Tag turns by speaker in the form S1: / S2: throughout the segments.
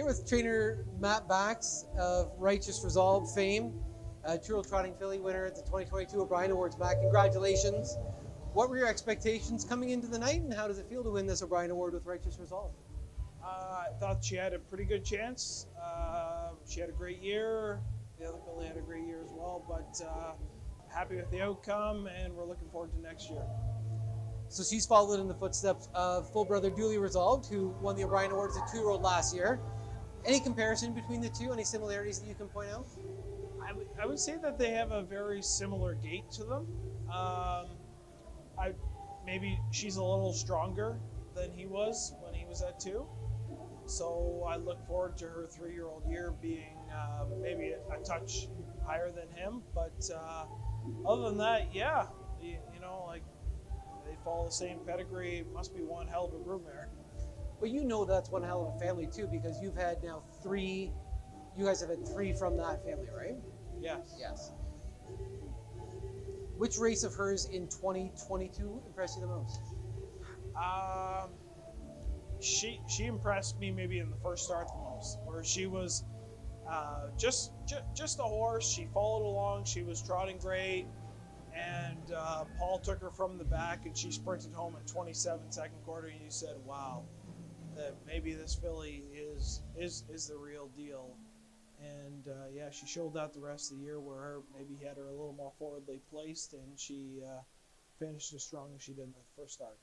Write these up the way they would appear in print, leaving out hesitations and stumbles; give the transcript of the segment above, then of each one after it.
S1: Here with trainer Matt Bax of Righteous Resolve fame, Two-Year-Old Trotting Filly winner at the 2022 O'Brien Awards. Matt, congratulations. What were your expectations coming into the night, and how does it feel to win this O'Brien Award with Righteous Resolve?
S2: I thought she had a pretty good chance. She had a great year. The other filly had a great year as well, but happy with the outcome, and we're looking forward to next year.
S1: So she's followed in the footsteps of full brother Duly Resolved, who won the O'Brien Awards at Two-Year-Old last year. Any comparison between the two? Any similarities that you can point out?
S2: I would say that they have a very similar gait to them. Maybe she's a little stronger than he was when he was at 2. So I look forward to her 3-year-old year being maybe a touch higher than him. But other than that, yeah, you know, like they follow the same pedigree. It must be one hell of a broodmare.
S1: But you know that's one hell of a family too, because you've had now 3. You guys have had 3 from that family, right?
S2: Yes.
S1: Yes. Which race of hers in 2022 impressed you the most?
S2: She impressed me maybe in the first start the most, where she was just a horse. She followed along. She was trotting great, and Paul took her from the back, and she sprinted home in 27 second quarter. And you said, "Wow, that maybe this filly is the real deal." And yeah, she showed that the rest of the year, where maybe he had her a little more forwardly placed, and she finished as strong as she did in the first start.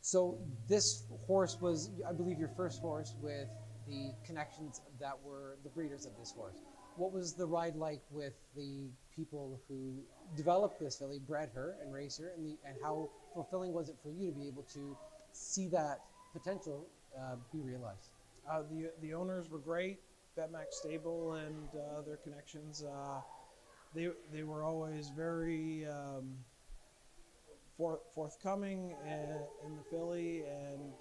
S1: So this horse was, I believe, your first horse with the connections that were the breeders of this horse. What was the ride like with the people who developed this filly, bred her and raised her, and how fulfilling was it for you to be able to see that potential be realized?
S2: The owners were great. Max Stable and their connections, they were always very forthcoming in the filly, and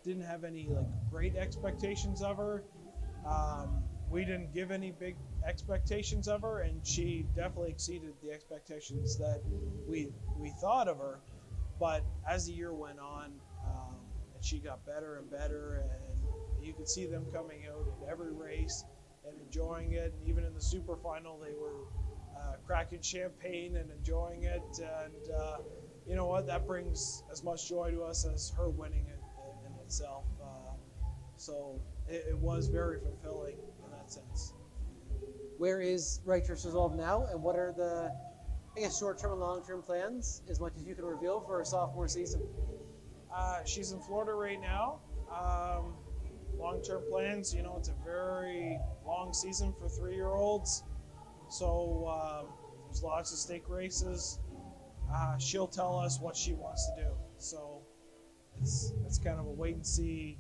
S2: didn't have any great expectations of her. We didn't give any big expectations of her, and she definitely exceeded the expectations that we thought of her. But as the year went on, and she got better and better, and you could see them coming out in every race and enjoying it. And even in the super final, they were cracking champagne and enjoying it. And you know what? That brings as much joy to us as her winning it in itself. So it was very fulfilling in that sense.
S1: Where is Righteous Resolve now, and what are the, I guess, short-term and long-term plans, as much as you can reveal, for her sophomore season?
S2: She's in Florida right now. Long-term plans, you know, it's a very long season for 3-year-olds. So there's lots of stake races. She'll tell us what she wants to do. So it's kind of a wait and see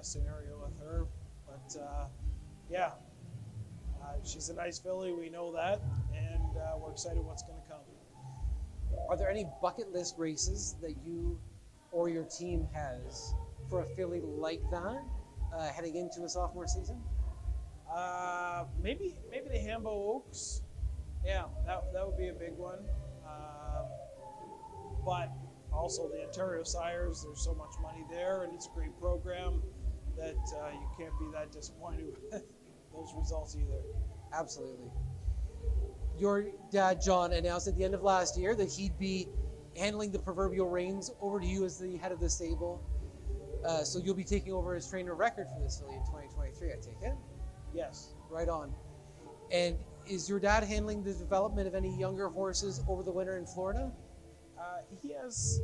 S2: scenario with her. But yeah, she's a nice filly. We know that, and we're excited what's going to come.
S1: Are there any bucket list races that you or your team has for a filly like that heading into a sophomore season?
S2: Maybe the Hambo Oaks. Yeah, that would be a big one. But also the Ontario Sires, there's so much money there, and it's a great program that you can't be that disappointed with those results either.
S1: Absolutely. Your dad, John, announced at the end of last year that he'd be handling the proverbial reins over to you as the head of the stable. So you'll be taking over as trainer record for this filly in 2023, I take it?
S2: Yes.
S1: Right on. And is your dad handling the development of any younger horses over the winter in Florida?
S2: He has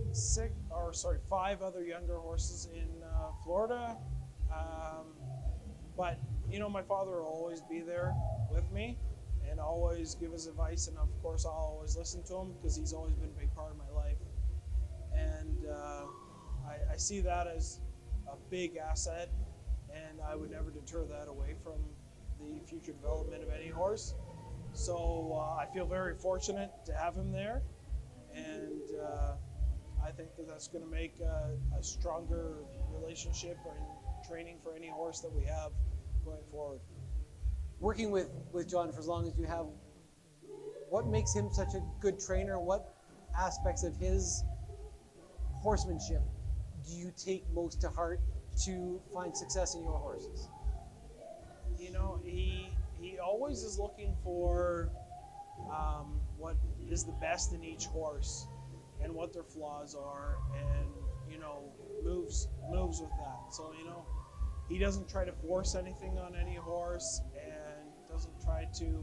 S2: 5 other younger horses in Florida. But, you know, my father will always be there with me and always give his advice. And, of course, I'll always listen to him because he's always been a big part of my life. And I see that as a big asset, and I would never deter that away from the future development of any horse. So I feel very fortunate to have him there, and I think that that's going to make a stronger relationship and training for any horse that we have going forward.
S1: Working with John for as long as you have, what makes him such a good trainer? What aspects of his horsemanship do you take most to heart to find success in your horses?
S2: You know, he always is looking for what is the best in each horse and what their flaws are, and moves with that. So he doesn't try to force anything on any horse, and doesn't try to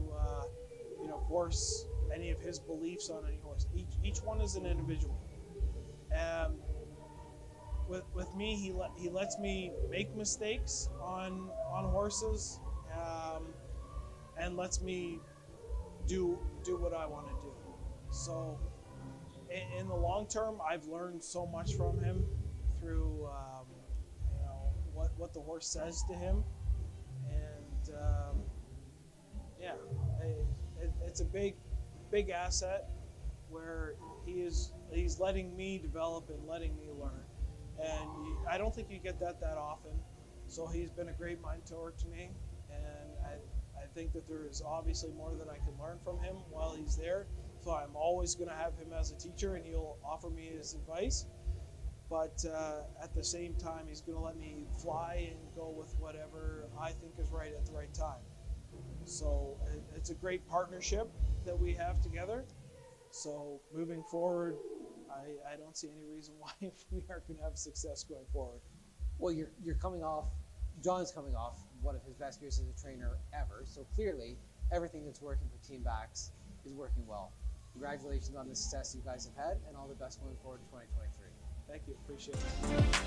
S2: force any of his beliefs on any horse. Each one is an individual. With me, he lets me make mistakes on horses, and lets me do what I want to do. So in the long term, I've learned so much from him through what the horse says to him, and it's a big asset where he's letting me develop and letting me learn, and I don't think you get that often. So he's been a great mentor to me, and I think that there is obviously more that I can learn from him while he's there. So I'm always going to have him as a teacher, and he'll offer me his advice. But at the same time, he's going to let me fly and go with whatever I think is right at the right time. So it's a great partnership that we have together. So moving forward, I don't see any reason why we aren't going to have success going forward.
S1: Well, John's coming off one of his best years as a trainer ever. So clearly, everything that's working for Team Bax is working well. Congratulations on the success you guys have had, and all the best going forward in 2023.
S2: Thank you. Appreciate it.